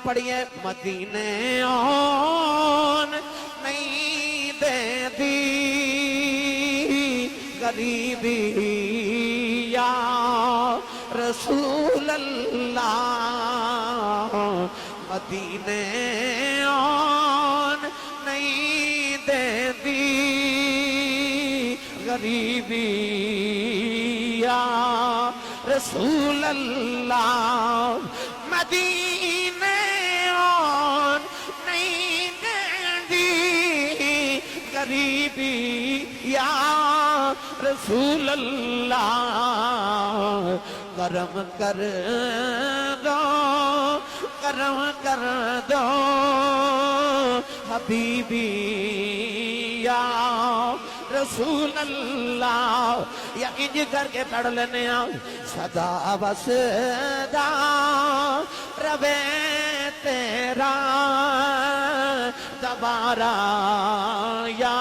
پڑھیے مدینے آن نہیں دے دی غریبی یا رسول اللہ مدینے آن نہیں دے دی غریبی یا رسول اللہ مدینے آن نہیں دے دی غریبی یا رسول اللہ کرم کر دو کرم کر دو حبیبی یا رسول اللہ یا انج کر کے پڑھ لینے صدا وسدا ربے تیرا دوبارہ یا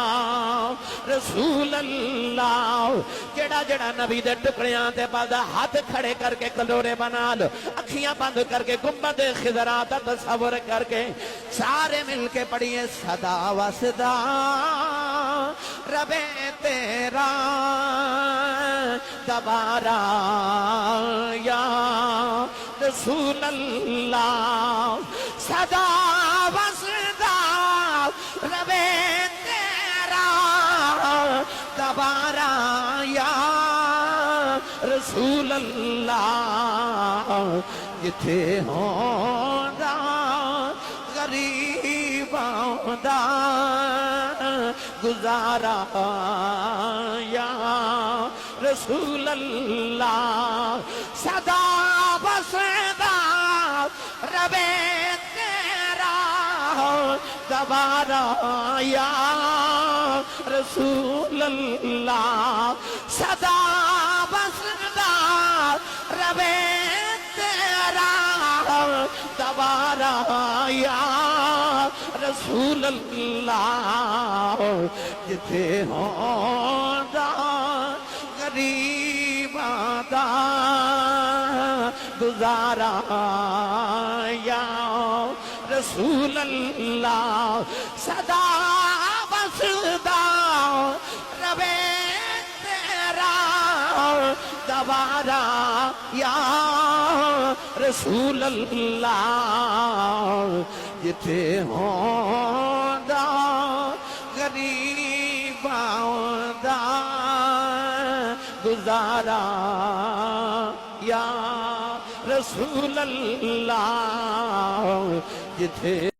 رسول اللہ جڑا جڑا نبی دے ٹکڑیاں تے بعد ہاتھ کھڑے کر کے کلورے بنا لو اکھیاں بند کر کے گنبد خضرا دا تصور کر کے سارے مل کے پڑھیے صدا وسدا ربے تیرا دوبارہ یا رسول اللہ صدا وسدا ربے تیرا دوبارہ یا رسول اللہ جتھے ہوندا غریباں دا گزارا یا رسول اللہ صدا وسدا ربے تیرا دوبارہ یا رسول اللہ صدا وسدا ربے تیرا دوبارہ یا رسول اللہ جتھے ہوندا غریباں دا گزارا یا رسول اللہ صدا وسدا ربے تیرا دوبارہ یا رسول اللہ جتھے ہوندا غریباں دا گزارا یا رسول اللہ جتھے